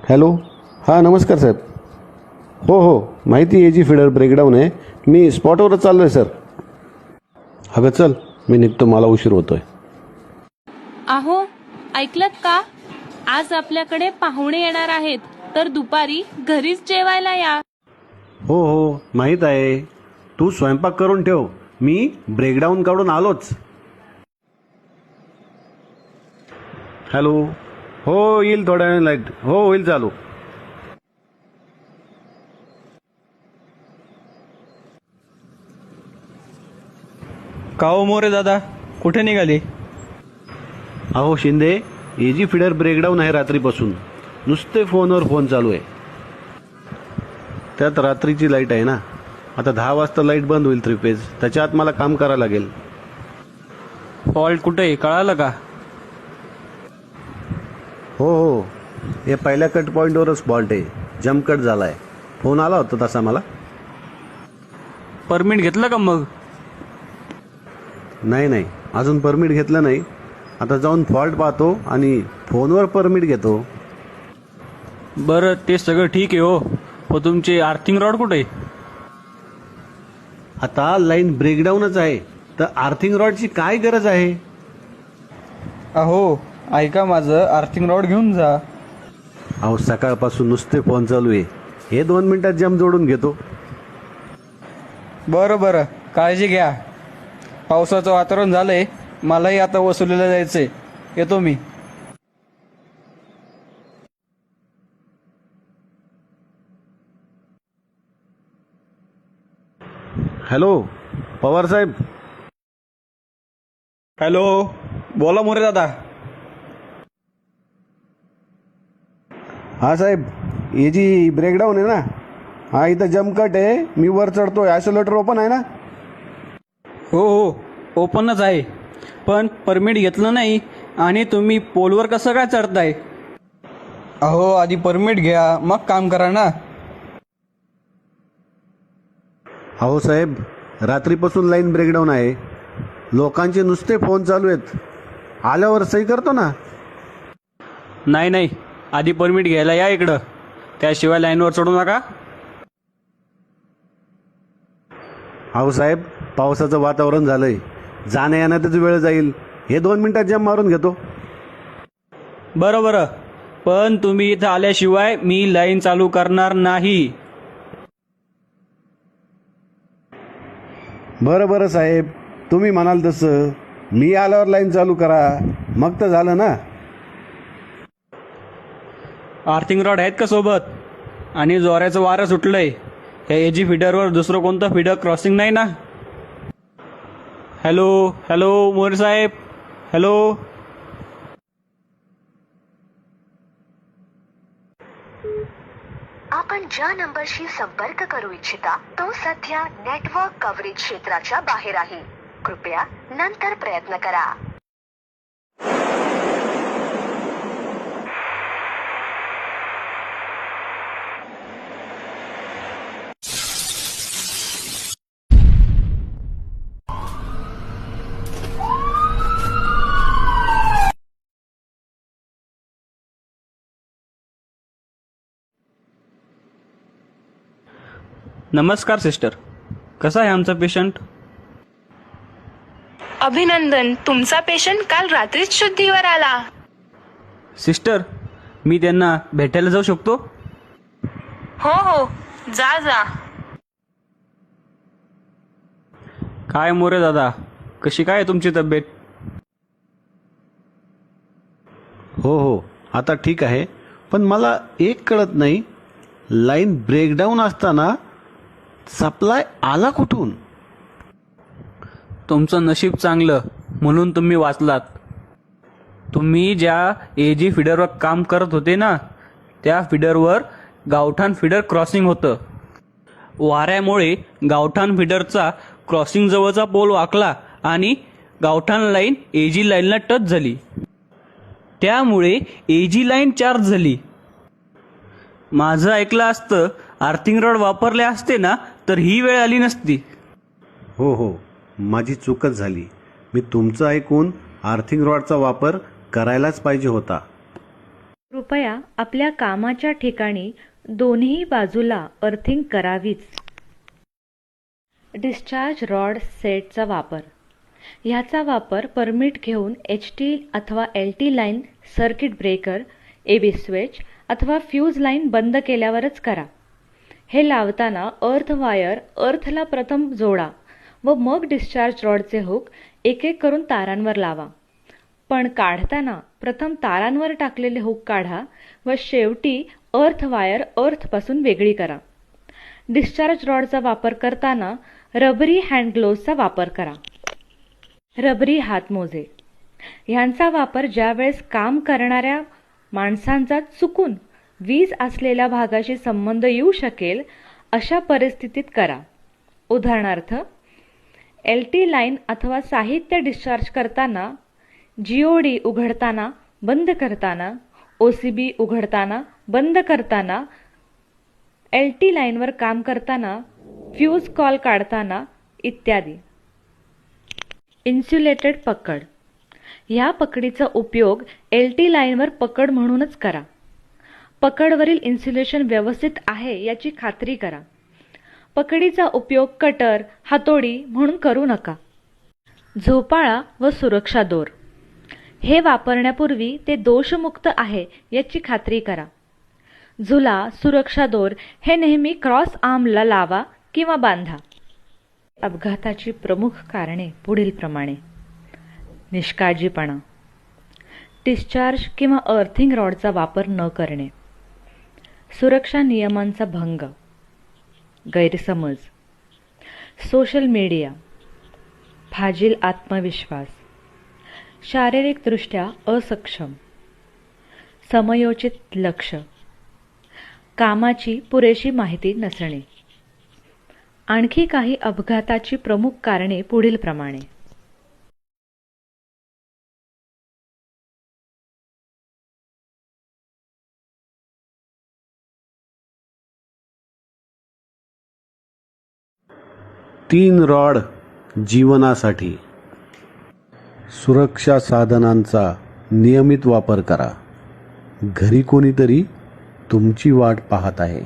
Hello, हां नमस्कार साहेब. हो, माहिती आहे जी फीडर ब्रेकडाऊन आहे. मी स्पॉटवरच चाललो आहे सर. अगं चल, मी निघतो, मला उशीर होतोय. अहो, ऐकलत का? आज आपल्याकडे पाहुणे येणार आहेत, तर दुपारी घरीच जेवायला या. हो, माहीत आहे. तू स्वयंपाक करून ठेव, मी ब्रेकडाऊन काढून आलोच. हॅलो, हो येईल थोड्या वेळ लाईट. हो होईल चालू. का हो मोरे दादा, कुठे निघाली? अहो शिंदे, एजी फीडर ब्रेकडाऊन आहे रात्रीपासून. नुसते फोनवर फोन चालू आहे. त्यात रात्रीची लाईट आहे ना. आता 10 वाजता लाईट बंद होईल 3 फेज. त्याच्या आत मला काम करावं लागेल. फॉल्ट कुठे आहे, कळालं का? हो, हे पहिल्या कट पॉईंटवरच फॉल्ट आहे. जम्प कट झाला आहे. फोन आला होता तसा मला. परमिट घेतलं का मग? नाही, अजून परमिट घेतलं नाही. आता जाऊन फॉल्ट पाहतो आणि फोनवर परमिट घेतो. बरं, ते सगळं ठीक आहे हो, पण तुमची आर्थिंग रॉड कुठे आहे? आता लाईन ब्रेकडाऊनच आहे, तर आर्थिंग रॉडची काय गरज आहे? अहो ऐका माझं, आर्थिंग रॉड घेऊन जा. अहो सकाळपासून नुसते फोन चालू आहे. हे 2 मिनिटात जम्प जोडून घेतो. बरं, काळजी घ्या. पावसाचं वातावरण झालंय, मलाही आता वसुलीला जायचंय. येतो मी. हॅलो पवार साहेब. हॅलो, बोला मोरे दादा. हा साहेब, हे जी ब्रेकडाऊन आहे ना, हा इथं जम्प कट आहे. मी वर चढतोय. आयसोलेटर ओपन आहे ना? हो, ओपनच आहे, पण परमिट घेतलं नाही आणि तुम्ही पोलवर कसं काय चढताय? अहो आधी परमिट घ्या, मग काम करा ना. अहो साहेब, रात्रीपासून लाईन ब्रेकडाऊन आहे. लोकांचे नुसते फोन चालू आहेत. आल्यावर सही करतो ना. नाही, आधी परमिट घ्यायला या इकडं, त्याशिवाय लाईनवर चढू नका. अहो साहेब, पावसाचं वातावरण झालंय. जाण्या येण्यातच वेळ जाईल. हे 2 मिनिटात जम्प मारून घेतो. बरं, पण तुम्ही इथं आल्याशिवाय मी लाईन चालू करणार नाही. बरं साहेब, तुम्ही म्हणाल तसं. मी आल्यावर लाईन चालू करा, मग तर झालं ना. आर्थिंग रॉड आहेत का सोबत? आणि जोराचं वारं सुटलंय. या एजी फीडरवर दुसरं कोणतं फीडर क्रॉसिंग नाही ना? हॅलो मोरे साहेब, हॅलो. आपण ज्या नंबरशी संपर्क करू इच्छिता तो सध्या नेटवर्क कव्हरेज क्षेत्राच्या बाहेर आहे. कृपया नंतर प्रयत्न करा. नमस्कार सिस्टर, कसा आहे आमचा पेशंट? अभिनंदन, तुमचा पेशंट काल रात्रीच शुद्धीवर आला. सिस्टर, मी त्यांना भेटायला जाऊ शकतो? हो, जा. काय मोरे दादा, कशी काय तुमची तब्येत? हो, आता ठीक आहे. पण मला एक कळत नाही, लाईन ब्रेकडाऊन असताना सप्लाय आला कुठून? तुमचं नशीब चांगलं, म्हणून तुम्ही वाचलात. तुम्ही ज्या एजी फीडरवर काम करत होते ना, त्या फीडरवर गावठाण फीडर क्रॉसिंग होतं. वाऱ्यामुळे गावठाण फीडरचा क्रॉसिंग जवळचा पोल वाकला आणि गावठाण लाईन एजी लाईनला टच झाली. त्यामुळे एजी लाईन चार्ज झाली. माझं ऐकलं असतं, आर्थिंग रॉड वापरले असते ना, तर ही वेळ आली नसती. हो, माझी चूकच झाली. मी तुमचं ऐकून आर्थिंग रॉडचा वापर करायलाच पाहिजे होता. कृपया आपल्या कामाच्या ठिकाणी दोन्ही बाजूला अर्थिंग करावीच. डिस्चार्ज रॉड सेटचा वापर. ह्याचा वापर परमिट घेऊन HT अथवा LT line, circuit breaker, AB switch अथवा फ्यूज लाईन बंद केल्यावरच करा. हे लावताना अर्थ वायर अर्थला प्रथम जोडा व मग डिस्चार्ज रॉडचे हुक एक एक करून तारांवर लावा. पण काढताना प्रथम तारांवर टाकलेले हुक काढा व शेवटी अर्थ वायर अर्थपासून वेगळी करा. डिस्चार्ज रॉडचा वापर करताना रबरी हँड ग्लोव्हजचा वापर करा. रबरी हातमोजे. ह्यांचा वापर ज्यावेळेस काम करणाऱ्या माणसांचा चुकून वीज असलेल्या भागाशी संबंध येऊ शकेल अशा परिस्थितीत करा. उदाहरणार्थ, LT लाईन अथवा साहित्य डिस्चार्ज करताना, GOD उघडताना बंद करताना, OCB उघडताना बंद करताना, LT लाईनवर काम करताना, फ्यूज कॉल काढताना इत्यादी. इन्सुलेटेड पकड. ह्या पकडीचा उपयोग LT लाईनवर पकड म्हणूनच करा. पकडवरील इन्सुलेशन व्यवस्थित आहे याची खात्री करा. पकडीचा उपयोग कटर, हातोडी म्हणून करू नका. झोपाळा व सुरक्षा दोर. हे वापरण्यापूर्वी ते दोषमुक्त आहे याची खात्री करा. झुला, सुरक्षा दोर हे नेहमी क्रॉस आर्मला लावा किंवा बांधा. अपघाताची प्रमुख कारणे पुढीलप्रमाणे: निष्काळजीपणा, डिस्चार्ज किंवा अर्थिंग रॉडचा वापर न करणे, सुरक्षा नियमांचा भंग, गैरसमज, सोशल मीडिया, फाजील आत्मविश्वास, शारीरिकदृष्ट्या असक्षम, समयोचित लक्ष, कामाची पुरेशी माहिती नसणे. आणखी काही अपघाताची प्रमुख कारणे पुढीलप्रमाणे: 3 रॉड जीवनासाठी. सुरक्षा साधनांचा नियमित वापर करा. घरी कोणीतरी तुमची वाट पाहत आहे.